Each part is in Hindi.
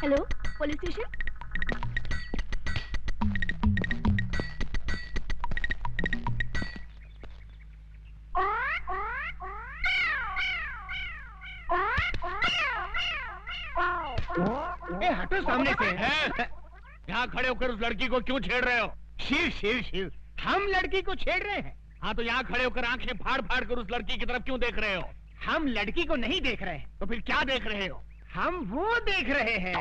Hello, police station. हटो सामने से। यहाँ खड़े होकर उस लड़की को क्यों छेड़ रहे हो? शिव शिव शिव, हम लड़की को छेड़ रहे हैं। हाँ तो यहाँ खड़े होकर आंखें फाड़ फाड़ कर उस लड़की की तरफ क्यों देख रहे हो? हम लड़की को नहीं देख रहे हैं। तो फिर क्या देख रहे हो? हम वो देख रहे हैं।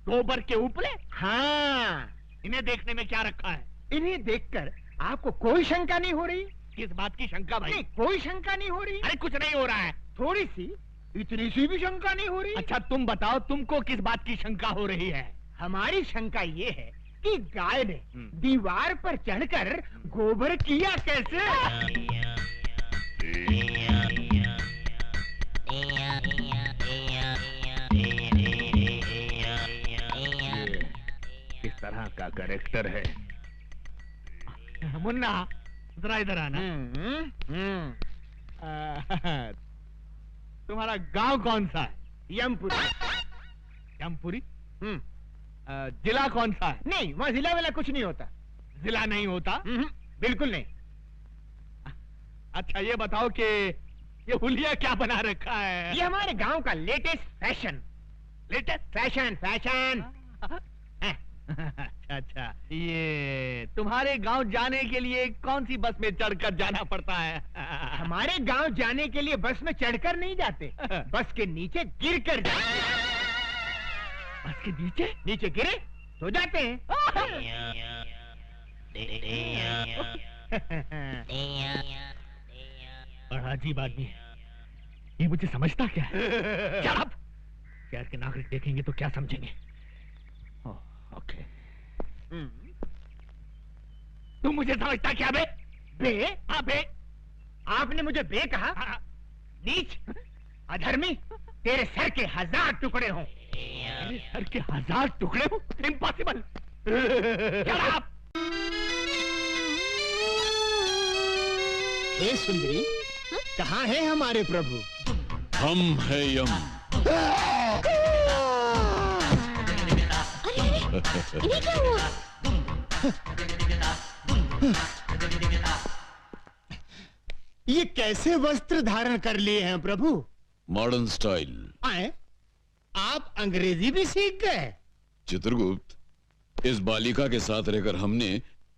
गोबर के उपले? हाँ। इन्हें देखने में क्या रखा है? इन्हें देखकर आपको कोई शंका नहीं हो रही? किस बात की शंका भाई? नहीं, कोई शंका नहीं हो रही। अरे कुछ नहीं हो रहा है। थोड़ी सी, इतनी सी भी शंका नहीं हो रही। अच्छा तुम बताओ, तुमको किस बात की शंका हो रही है? हमारी शंका ये है कि गाय ने दीवार पर चढ़कर गोबर किया कैसे? किस तरह का कैरेक्टर है? मुन्ना जरा इधर आना। तुम्हारा गांव कौन सा है? यमपुरी। यमपुरी? जिला कौन सा है? नहीं, वहाँ जिला वाला कुछ नहीं होता। जिला नहीं होता? बिल्कुल नहीं। अच्छा ये बताओ कि ये हुलिया क्या बना रखा है? ये हमारे गांव का latest fashion. Latest fashion fashion. अच्छा, ये तुम्हारे गांव जाने के लिए कौन सी बस में चढ़कर जाना पड़ता है? हमारे गांव जाने के लिए बस में चढ़कर नहीं जाते, बस के नीचे गिर कर जाते। बस के नीचे? नीचे गिरे तो जाते हैं। बड़ा अजीब आदमी है ये, मुझे समझता क्या है? शहर के नागरिक देखेंगे तो क्या समझेंगे? ओके। तुम मुझे समझता क्या बे? बे? हाँ बे। आपने मुझे बे कहा? नीच, अधर्मी, तेरे सर के 1000 टुकड़े हों। मेरे सर के 1000 टुकड़े हों? इम्पॉसिबल। हे सुंदरी, कहाँ है हमारे प्रभु? हम है यम। इन्हें क्या हुआ? ये कैसे वस्त्र धारण कर लिए हैं प्रभु? Modern style. आए? आप अंग्रेजी भी सीख गए? चित्रगुप्त, इस बालिका के साथ रहकर हमने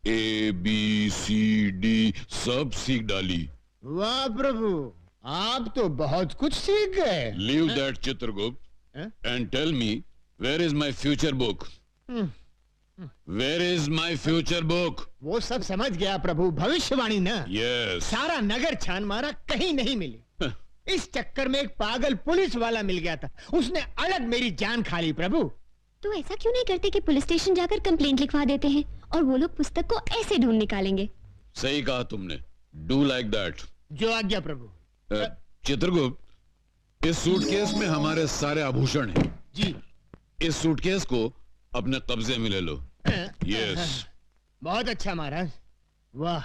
ABCD सब सीख डाली। वाह प्रभु, आप तो बहुत कुछ सीख गए। Leave that Chitragupta and tell me, where is my future book? Where is my future book? वो सब समझ गया प्रभु, भविष्यवाणी ना। यस। सारा नगर छान मारा, कहीं नहीं मिली। इस चक्कर में एक पागल पुलिस वाला मिल गया था, उसने अलग मेरी जान खा ली प्रभु। तो ऐसा क्यों नहीं करते कि पुलिस स्टेशन जाकर कंप्लेंट लिखवा देते हैं और वो लोग पुस्तक को ऐसे ढूंढ निकालेंगे? सही कहा तुमने, डू लाइक दैट। जो आज्ञा प्रभु। चित्रगुप्त, इस सूटकेस में हमारे सारे आभूषण हैं। जी। इस सूटकेस को अपने कब्जे में ले लो। यस। बहुत अच्छा महाराज। वाह,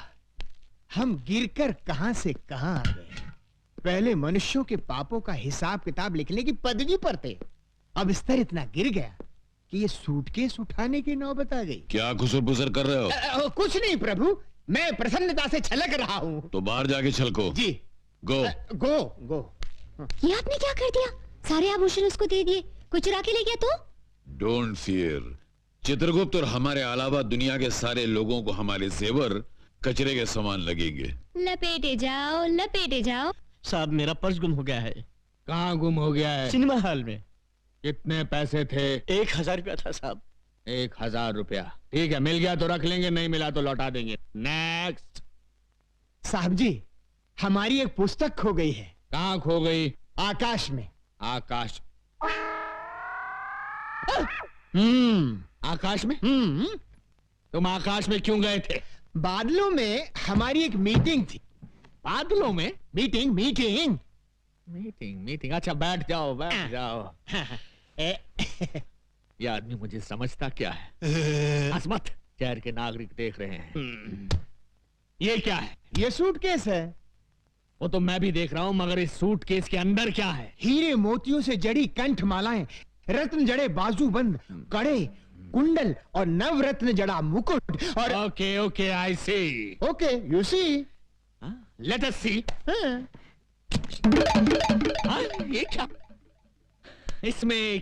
हम गिरकर कहां से कहां आ गए। पहले मनुष्यों के पापों का हिसाब किताब लिखने की पदवी पर थे, अब स्तर इतना गिर गया कि ये सूटकेस उठाने की नौबत आ गई। क्या खुसर-पुसर कर रहे हो? कुछ नहीं प्रभु, मैं प्रसन्नता से छलक रहा हूँ। तो बाहर जाके छलको। जी। गो। गो गो। ये आपने क्या कर दिया? सारे आभूषण उसको दे दिए, कोई चुरा के ले गया तो? डोंट फियर चित्रगुप्त, और हमारे अलावा दुनिया के सारे लोगों को हमारे जेवर कचरे के समान लगेंगे। लपेटे जाओ, लपेटे जाओ। साहब, मेरा पर्स गुम हो गया है। कहाँ गुम हो गया है? सिनेमा हॉल में। कितने पैसे थे? 1000 रुपया था साहब। 1000 रुपया? ठीक है, मिल गया तो रख लेंगे, नहीं मिला तो लौटा देंगे। नेक्स्ट। साहब जी, हमारी एक पुस्तक खो गई है। कहाँ खो गई? आकाश में। आकाश? आकाश में? तुम आकाश में क्यों गए थे? बादलों में हमारी एक मीटिंग थी। बादलों में? Meeting meeting meeting meeting. अच्छा बैठ जाओ, बैठ जाओ। ये आदमी मुझे समझता क्या है? हंस मत, शहर के नागरिक देख रहे हैं। ये क्या है? ये सूटकेस है। वो तो मैं भी देख रहा हूँ, मगर इस सूटकेस के अंदर क्या है? हीरे मोतियों से जड़ी कंठ मालाएं, रत्न जड़े बाजूबंद, कड़े, कुंडल और नवरत्न जड़ा मुकुट और okay okay, I see. Okay you see. Let us see. ये क्या? इसमें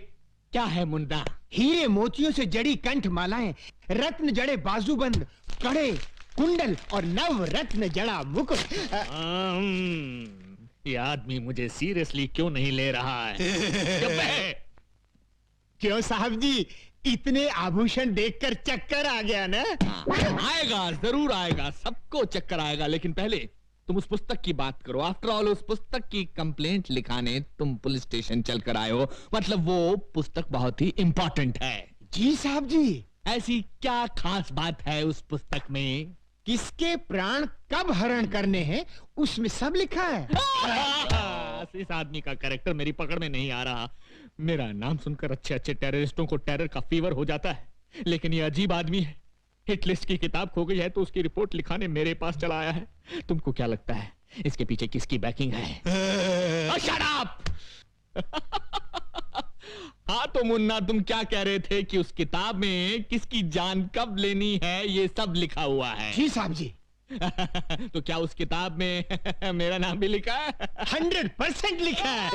क्या है मुन्ना? हीरे मोतियों से जड़ी कंठ मालाएं, रत्न जड़े बाजूबंद, कड़े, कुंडल और नवरत्न जड़ा मुकुट। ये आदमी मुझे सीरियसली क्यों नहीं ले रहा है? चुप है। क्यों साहब जी, इतने आभूषण देखकर चक्कर आ गया ना? आएगा, जरूर आएगा, सबको चक्कर आएगा, लेकिन पहले तुम उस पुस्तक की बात करो। आफ्टर ऑल उस पुस्तक की कंप्लेंट लिखाने तुम पुलिस स्टेशन चलकर आए हो, मतलब वो पुस्तक बहुत ही इंपॉर्टेंट है। जी साहब जी। ऐसी क्या खास बात है उस पुस्तक में? किसके प्राण कब हरण करने हैं उसमें सब लिखा है। इस आदमी का कैरेक्टर मेरी पकड़ में नहीं आ रहा। मेरा नाम सुनकर अच्छे अच्छे टेररिस्टों को टेरर का फीवर हो जाता है, लेकिन ये अजीब आदमी है। हिट लिस्ट की किताब खो गई है तो उसकी रिपोर्ट लिखाने मेरे पास चला आया है। तुमको क्या लगता है इसके पीछे किसकी बैकिंग है? Shut up! हाँ तो मुन्ना, तुम क्या कह रहे थे कि उस किताब में किसकी जान कब लेनी है ये सब लिखा हुआ है? जी साहब जी। तो क्या उस किताब में मेरा नाम भी लिखा है? 100% लिखा है।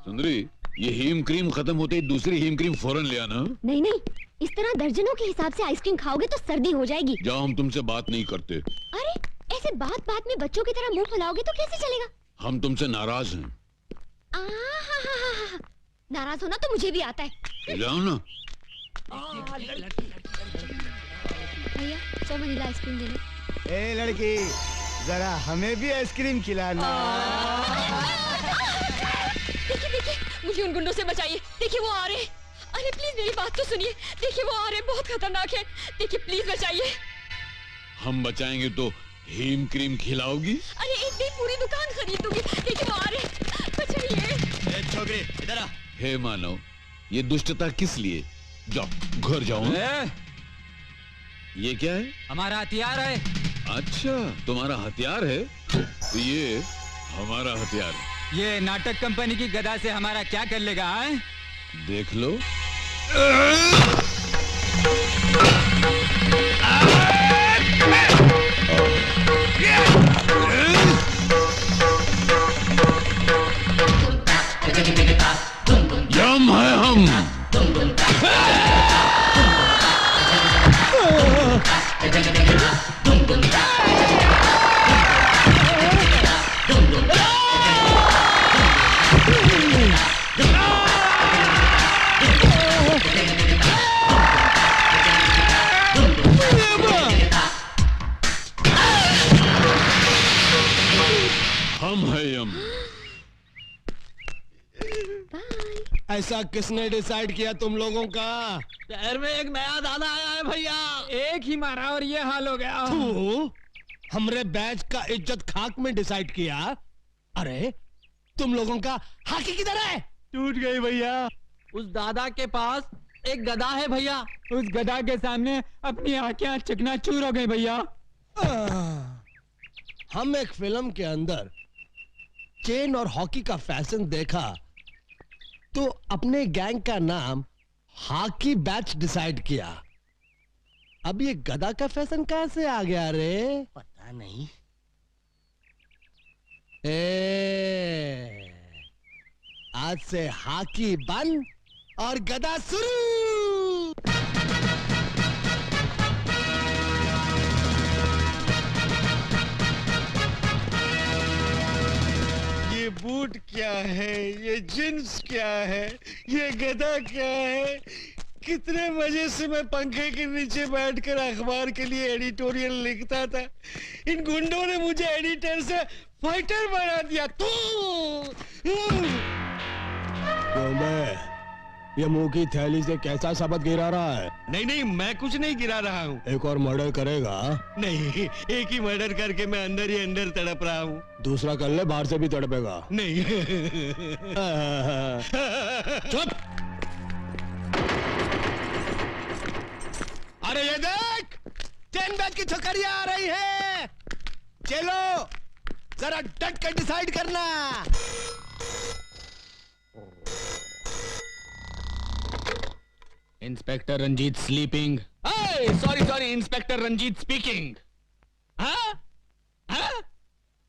सुंदरी, ये हीम क्रीम खत्म होते ही दूसरी हीम क्रीम फौरन ले आना। नहीं नहीं, इस तरह दर्जनों के हिसाब से आइसक्रीम खाओगे तो सर्दी हो जाएगी। जाओ, हम तुमसे बात नहीं करते। अरे ऐसे बात बात में बच्चों की तरह मुंह फुलाओगे तो कैसे चलेगा? हम तुमसे नाराज हैं। नाराज होना तो मुझे भी आता है। जाओ ना। भैया 100 वनीला आइसक्रीम दे दो। ए लड़की, जरा हमें भी आइसक्रीम खिलाना। देखिए देखिए, मुझे उन गुंडों से बचाइए। देखिए वो आ रहे हैं। अरे प्लीज मेरी बात तो सुनिए। देखिए वो आ रहे हैं, बहुत खतरनाक है। देखिए प्लीज बचाइए। हम बचाएंगे तो हीम क्रीम खिलाओगी? अरे एक दिन पूरी दुकान खरीद दूंगी। देखिए वो आ रहे हैं, बचाइए। छोकरी इधर आ। हे मानव, ये दुष्टता किस लिए? जाओ, घर जाओ। ये क्या है? हमारा हथियार है। अच्छा, तुम्हारा हथियार है? तो ये हमारा हथियार है। ये नाटक कंपनी की गदा से हमारा क्या कर लेगा? है? देख लो। यम है हम। हम है यम। ऐसा किसने डिसाइड किया तुम लोगों का? शहर में एक नया दादा आया है भैया, एक ही मारा और ये हाल हो गया। तू हमरे बैच का इज्जत खाक में डिसाइड किया। अरे तुम लोगों का हाकी किधर है? टूट गई भैया। उस दादा के पास एक गदा है भैया। उस गदा के सामने अपनी आंखें चकनाचूर हो गई भैया। हम एक फिल्म के अंदर चेन और हॉकी का फैशन देखा तो अपने गैंग का नाम हॉकी बैच डिसाइड किया। अब ये गदा का फैशन कहां से आ गया रे? पता नहीं। आज से हॉकी बंद और गदा शुरू। ये बूट क्या है, ये जींस क्या है, ये गदा क्या है? कितने मजे से मैं पंखे के नीचे बैठकर अखबार के लिए एडिटोरियल लिखता था। इन गुंडों ने मुझे एडिटर से फाइटर बना दिया। क्यों बे? ये मुंह की थैली से कैसा शब्द गिरा रहा है? नहीं नहीं, मैं कुछ नहीं गिरा रहा हूँ। एक और मर्डर करेगा? नहीं, एक ही मर्डर करके मैं अंदर ही अंदर तड़प रहा हूँ। दूसरा कर ले, बाहर से भी तड़पेगा। नहीं। चुप। अरे ये देख, चेन बैग की छोकरियां आ रही है। चलो जरा डट कर डिसाइड करना। Inspector Ranjit sleeping. Sorry inspector Ranjit speaking. हाँ?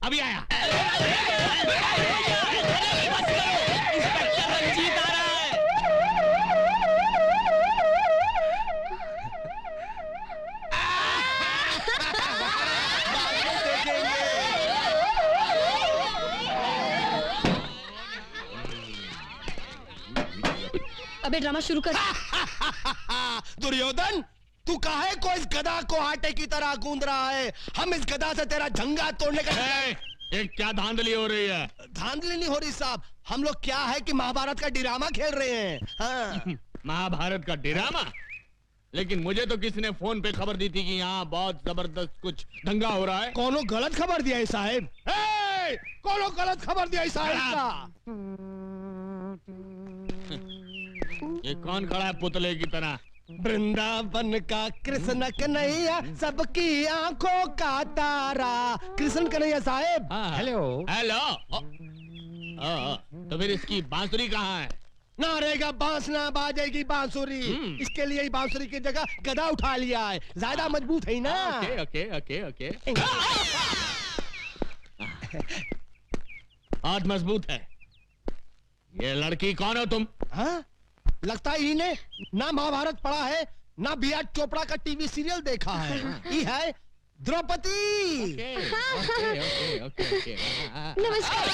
अभी आया। इंस्पेक्टर रंजीत आ रहा है। अबे ड्रामा शुरू कर। दुर्योधन तू काहे को इस गधा को आटे की तरह गूंद रहा है? हम इस गधा से तेरा झंगा तोड़ने का। ये क्या धांधली हो रही है? धांधली नहीं हो रही साहब, हम लोग क्या है कि महाभारत का ड्रामा खेल रहे हैं। हाँ। महाभारत का ड्रामा? लेकिन मुझे तो किसी ने फोन पे खबर दी थी कि यहाँ बहुत जबरदस्त कुछ दंगा हो रहा है। कौनो गलत खबर दिया है साहब? कौनो गलत खबर दिया है साहब का? ये कौन खड़ा है पुतले की तरह? वृंदावन का कृष्ण कन्हैया सबकी आंखों का तारा। कृष्ण कन्हैया साहब। Hello hello. तो फिर इसकी बांसुरी कहाँ है? ना रहेगा बांस ना बाजेगी बांसुरी। इसके लिए बांसुरी की जगह गधा उठा लिया है, ज्यादा मजबूत है ना। Okay okay okay okay. बहुत मजबूत है। ये लड़की कौन हो तुम? हाँ? लगता है इन्हें ना महाभारत पढ़ा है ना बी.आर. चोपड़ा का टीवी सीरियल देखा है। ये है द्रौपदी। नमस्कार।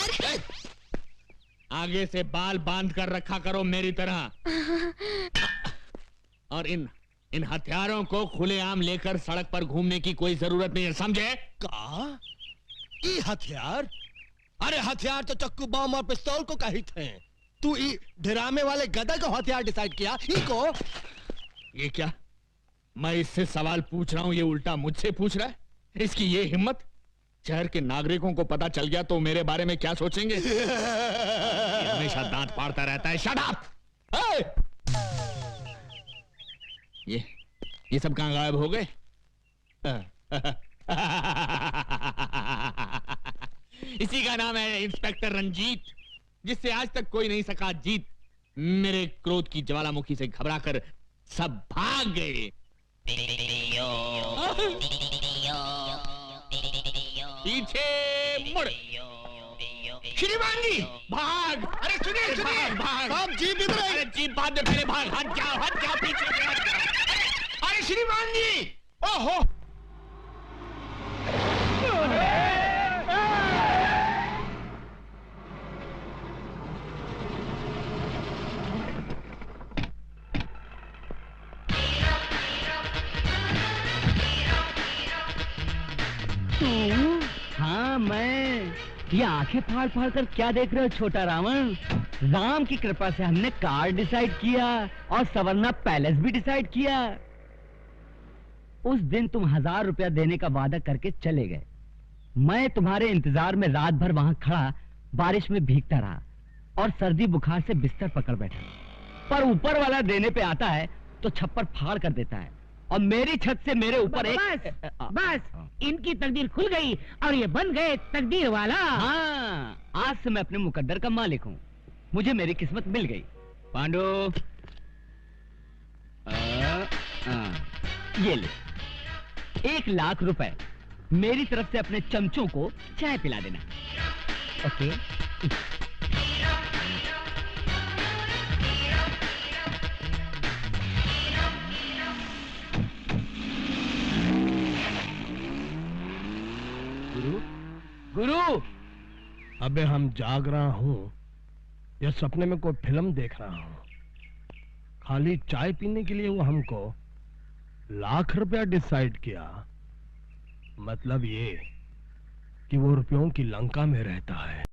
आगे से बाल बांध कर रखा करो मेरी तरह। और इन हथियारों को खुलेआम लेकर सड़क पर घूमने की कोई जरूरत नहीं है, समझे? का? ये हथियार? अरे हथियार तो चक्कू बम और पिस्तौल को कहित हैं। तू ड्रामे वाले गधा को हथियार डिसाइड किया? इको? ये क्या? मैं इससे सवाल पूछ रहा हूं, ये उल्टा मुझसे पूछ रहा है। इसकी ये हिम्मत! शहर के नागरिकों को पता चल गया तो मेरे बारे में क्या सोचेंगे? हमेशा दांत फाड़ता रहता है। Shut up! ये सब कहां गायब हो गए? इसी का नाम है इंस्पेक्टर रंजीत, जिससे आज तक कोई नहीं सका जीत। मेरे क्रोध की ज्वालामुखी से घबराकर सब भाग गए। पीछे मुड़। श्रीमान जी भाग! अरे सुनिए भाग! सब जीप इधर है। अरे जीप बाद में, पहले भाग। हट जाओ पीछे से हट जाओ। अरे श्रीमान जी! ओहो! हाँ मैं। ये आंखें फाड़ फाड़ कर क्या देख रहे हो छोटा रावण? राम की कृपा से हमने कार डिसाइड किया और सवर्णा पैलेस भी डिसाइड किया। उस दिन तुम 1000 रुपया देने का वादा करके चले गए। मैं तुम्हारे इंतजार में रात भर वहां खड़ा बारिश में भीगता रहा और सर्दी बुखार से बिस्तर पकड़ बैठा। पर ऊपर वाला देने पे आता है तो छप्पर फाड़ कर देता है और मेरी छत से मेरे ऊपर बस इनकी तकदीर खुल गई और ये बन गए तकदीर वाला। हाँ, आज से मैं अपने मुकद्दर का मालिक हूँ। मुझे मेरी किस्मत मिल गई। पांडु, ये ले 1 लाख रुपए। मेरी तरफ से अपने चमचों को चाय पिला देना। ओके? गुरु, अबे हम जाग रहा हूँ या सपने में कोई फिल्म देख रहा हूँ? खाली चाय पीने के लिए वो हमको 1 लाख रुपया डिसाइड किया। मतलब ये कि वो रुपयों की लंका में रहता है।